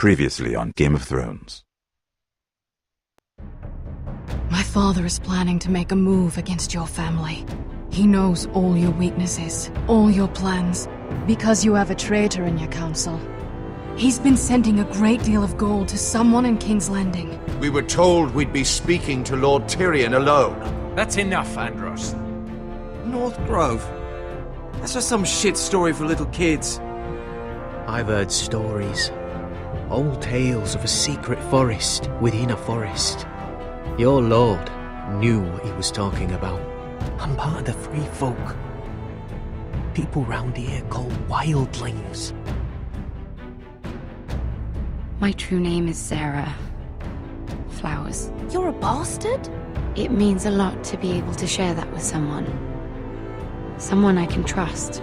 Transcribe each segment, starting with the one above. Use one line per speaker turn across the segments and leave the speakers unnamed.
Previously on Game of Thrones.
My father is planning to make a move against your family. He knows all your weaknesses, all your plans, because you have a traitor in your council. He's been sending a great deal of gold to someone in King's Landing.
We were told we'd be speaking to Lord Tyrion alone.
That's enough, Andros.
North Grove? That's just some shit story for little kids.
I've heard stories. Old tales of a secret forest within a forest. Your lord knew what he was talking about. I'm part of the free folk. People round here called wildlings.
My true name is Sarah Flowers.
You're a bastard?
It means a lot to be able to share that with someone. Someone I can trust.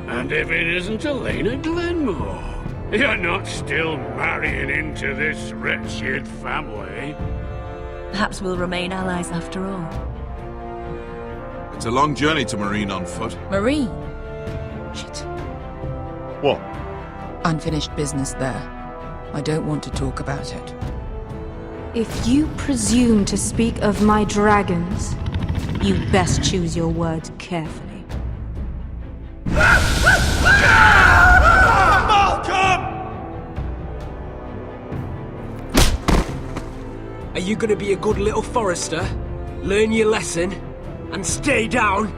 And if it isn't Elena Glenmore, you're not still marrying into this wretched family.
Perhaps we'll remain allies after all.
It's a long journey to Marine on foot.
Marine? Shit.
What?
Unfinished business there. I don't want to talk about it.
If you presume to speak of my dragons, you best choose your words carefully.
Are you gonna be a good little forester? Learn your lesson? And stay down?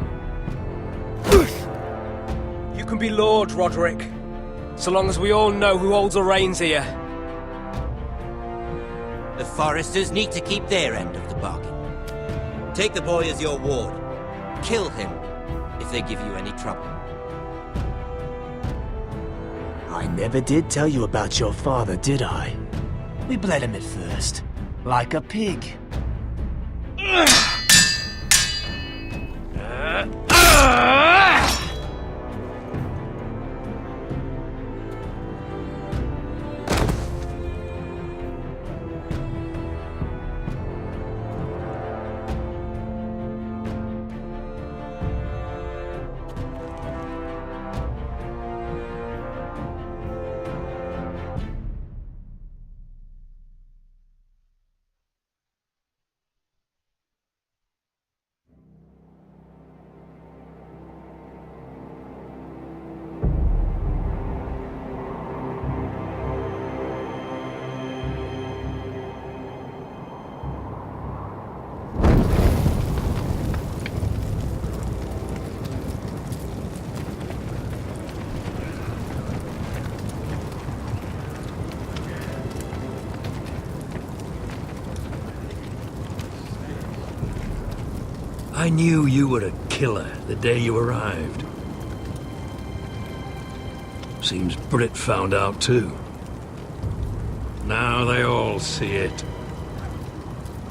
You can be Lord, Roderick. So long as we all know who holds the reins here.
The foresters need to keep their end of the bargain. Take the boy as your ward. Kill him if they give you any trouble.
I never did tell you about your father, did I? We bled him at first, like a pig.
I knew you were a killer the day you arrived. Seems Britt found out too. Now they all see it.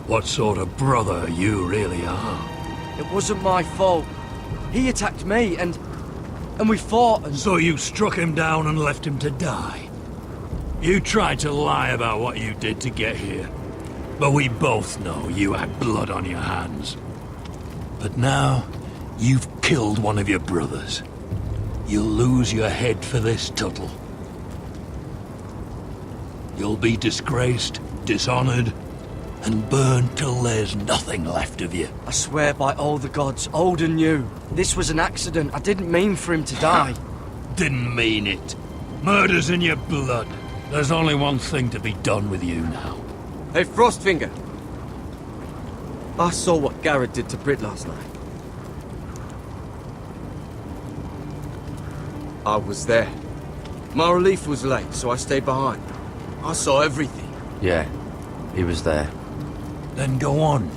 What sort of brother you really are.
It wasn't my fault. He attacked me and we fought and...
So you struck him down and left him to die. You tried to lie about what you did to get here. But we both know you had blood on your hands. But now, you've killed one of your brothers. You'll lose your head for this, Tuttle. You'll be disgraced, dishonored, and burned till there's nothing left of you.
I swear by all the gods, old and new, this was an accident. I didn't mean for him to die.
Didn't mean it. Murder's in your blood. There's only one thing to be done with you now.
Hey, Frostfinger. I saw what Garrett did to Britt last night. I was there. My relief was late, so I stayed behind. I saw everything.
Yeah, he was there.
Then go on.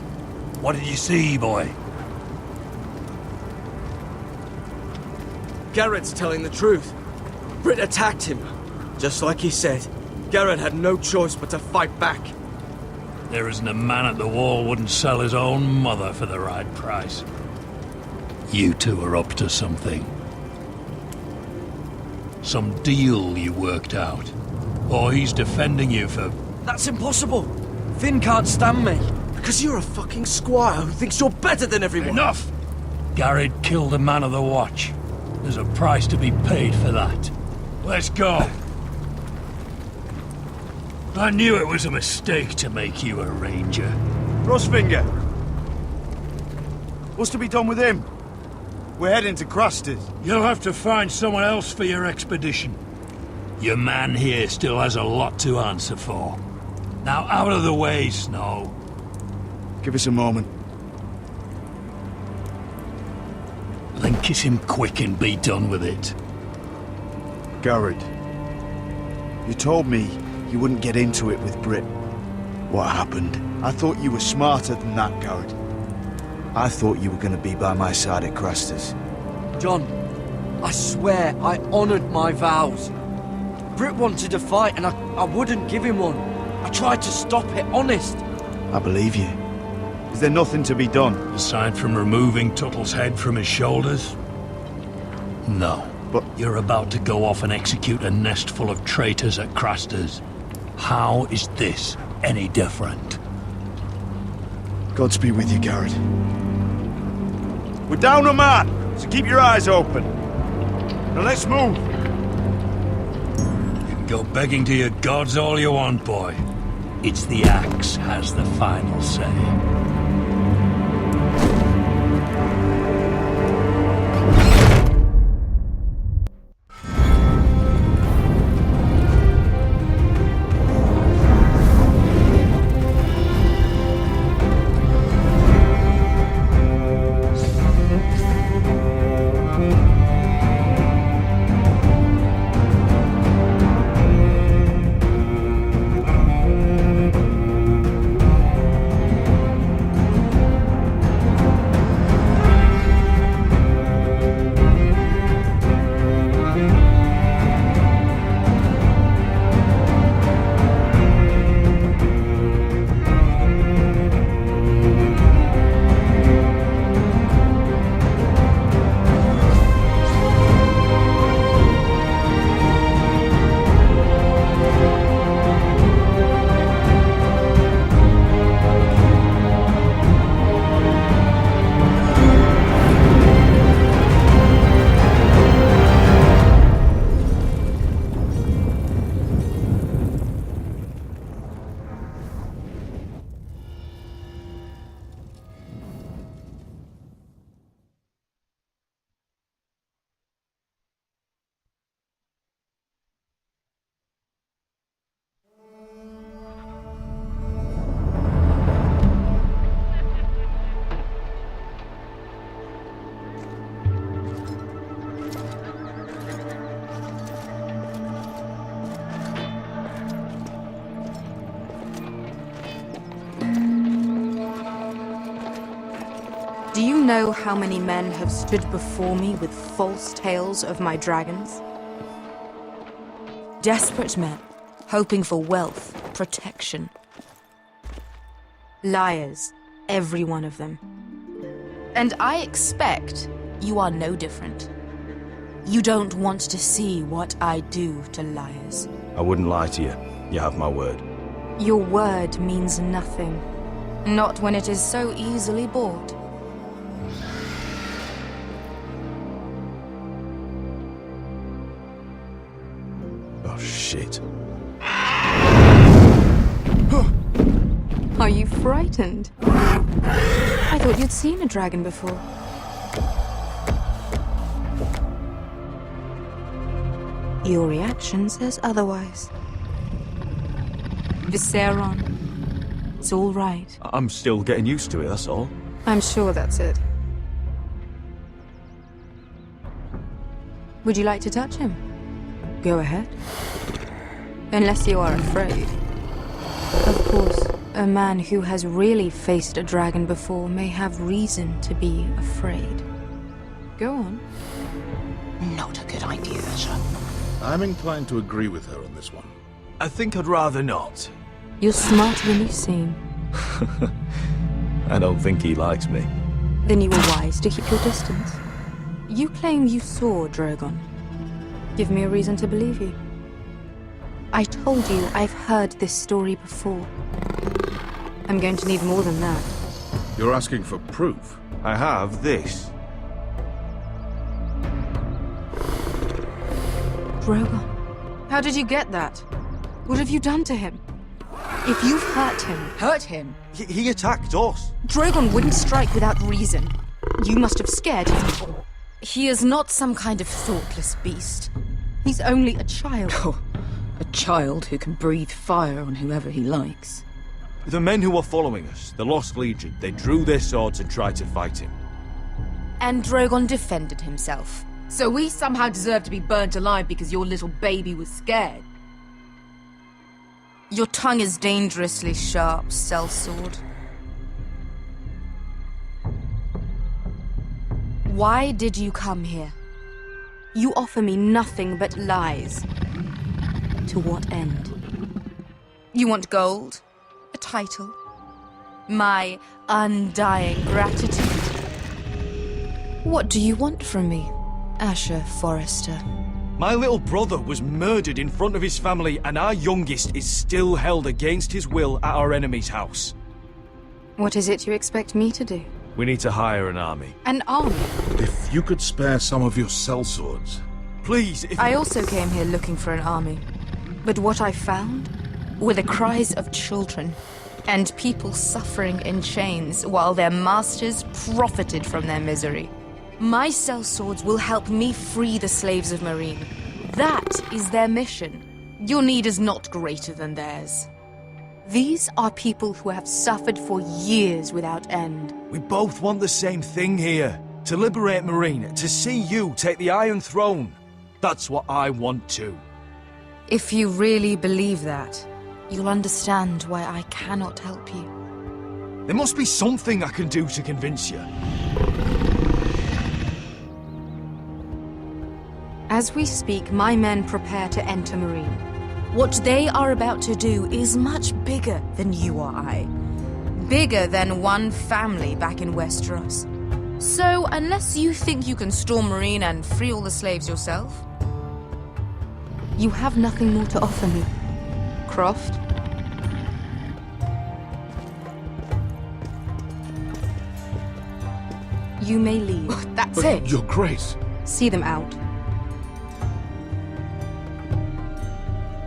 What did you see, boy?
Garrett's telling the truth. Britt attacked him. Just like he said, Garrett had no choice but to fight back.
There isn't a man at the wall wouldn't sell his own mother for the right price. You two are up to something. Some deal you worked out. Or he's defending you for...
That's impossible! Finn can't stand me. Because you're a fucking squire who thinks you're better than everyone.
Enough! Garrett killed a man of the watch. There's a price to be paid for that. Let's go. I knew it was a mistake to make you a ranger.
Frostfinger! What's to be done with him? We're heading to Crusters.
You'll have to find someone else for your expedition. Your man here still has a lot to answer for. Now out of the way, Snow.
Give us a moment.
Then kiss him quick and be done with it.
Garrett, you told me you wouldn't get into it with Brit. What happened? I thought you were smarter than that, Garrett. I thought you were going to be by my side at Crusters.
John, I swear I honored my vows. Brit wanted to fight and I wouldn't give him one. I tried to stop it, honest.
I believe you. Is there nothing to be done?
Aside from removing Tuttle's head from his shoulders? No.
But
you're about to go off and execute a nest full of traitors at Crusters. How is this any different?
Godspeed with you, Garrett. We're down a man, so keep your eyes open. Now let's move.
You can go begging to your gods all you want, boy. It's the axe has the final say.
Do you know how many men have stood before me with false tales of my dragons? Desperate men, hoping for wealth, protection. Liars, every one of them. And I expect you are no different. You don't want to see what I do to liars.
I wouldn't lie to you. You have my word.
Your word means nothing. Not when it is so easily bought.
Oh, shit.
Are you frightened? I thought you'd seen a dragon before. Your reaction says otherwise. Visceron. It's all right.
I'm still getting used to it, that's all.
I'm sure that's it. Would you like to touch him? Go ahead. Unless you are afraid. Of course, a man who has really faced a dragon before may have reason to be afraid. Go on.
Not a good idea, sir.
I'm inclined to agree with her on this one.
I think I'd rather not.
You're smarter than you seem.
I don't think he likes me.
Then you were wise to keep your distance. You claim you saw Drogon. Give me a reason to believe you. I told you I've heard this story before. I'm going to need more than that.
You're asking for proof?
I have this.
Drogon. How did you get that? What have you done to him? If you've hurt him...
Hurt him?
He attacked us.
Drogon wouldn't strike without reason. You must have scared him. He is not some kind of thoughtless beast. He's only a child.
Oh, a child who can breathe fire on whoever he likes.
The men who were following us, the Lost Legion, they drew their swords and tried to fight him.
And Drogon defended himself.
So we somehow deserve to be burnt alive because your little baby was scared?
Your tongue is dangerously sharp, sellsword. Why did you come here? You offer me nothing but lies. To what end? You want gold? A title? My undying gratitude? What do you want from me, Asher Forrester?
My little brother was murdered in front of his family, and our youngest is still held against his will at our enemy's house.
What is it you expect me to do?
We need to hire an army.
An army?
If you could spare some of your sellswords.
Please, if...
I also came here looking for an army. But what I found were the cries of children and people suffering in chains while their masters profited from their misery. My sellswords will help me free the slaves of Meereen. That is their mission. Your need is not greater than theirs. These are people who have suffered for years without end.
We both want the same thing here. To liberate Meereen, to see you take the Iron Throne. That's what I want too.
If you really believe that, you'll understand why I cannot help you.
There must be something I can do to convince you.
As we speak, my men prepare to enter Meereen. What they are about to do is much bigger than you or I. Bigger than one family back in Westeros. So, unless you think you can storm Meereen and free all the slaves yourself, you have nothing more to offer me, Croft. You may leave.
That's it.
Your Grace.
See them out.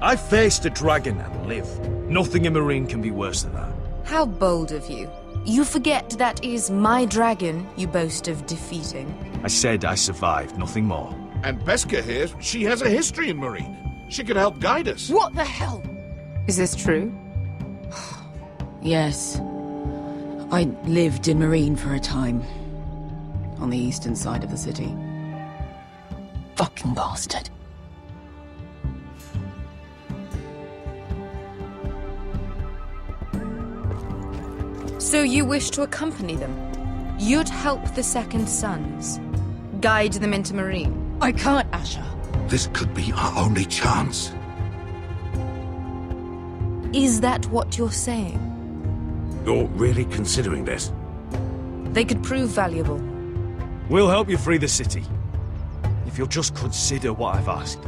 I faced a dragon and lived. Nothing in Meereen can be worse than that.
How bold of you. You forget that is my dragon you boast of defeating.
I said I survived, nothing more.
And Beskha here, she has a history in Meereen. She could help guide us.
What the hell?
Is this true?
Yes. I lived in Meereen for a time. On the eastern side of the city. Fucking bastard.
So you wish to accompany them? You'd help the Second Sons? Guide them into Meereen?
I can't, Asher.
This could be our only chance.
Is that what you're saying?
You're really considering this?
They could prove valuable.
We'll help you free the city. If you'll just consider what I've asked.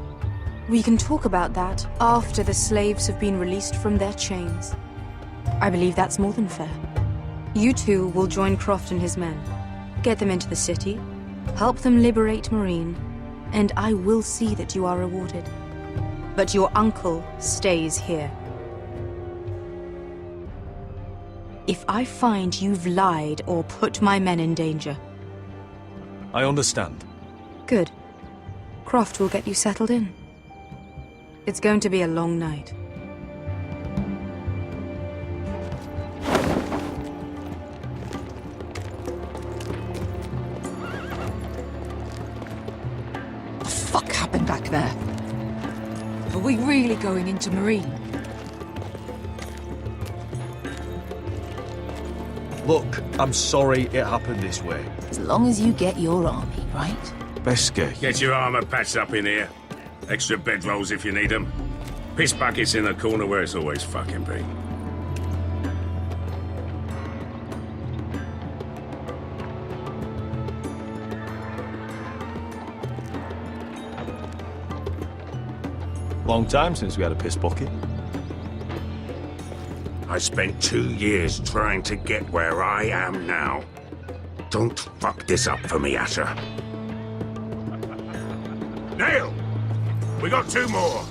We can talk about that after the slaves have been released from their chains. I believe that's more than fair. You two will join Croft and his men. Get them into the city, help them liberate Meereen, and I will see that you are rewarded. But your uncle stays here. If I find you've lied or put my men in danger...
I understand.
Good. Croft will get you settled in. It's going to be a long night.
What the fuck happened back there? Are we really going into Meereen?
Look, I'm sorry it happened this way.
As long as you get your army, right?
Beskha.
Get your armor patched up in here. Extra bedrolls if you need them. Piss buckets in the corner where it's always fucking been.
Long time since we had a piss bucket.
I spent 2 years trying to get where I am now. Don't fuck this up for me, Asher. Nail! We got 2 more.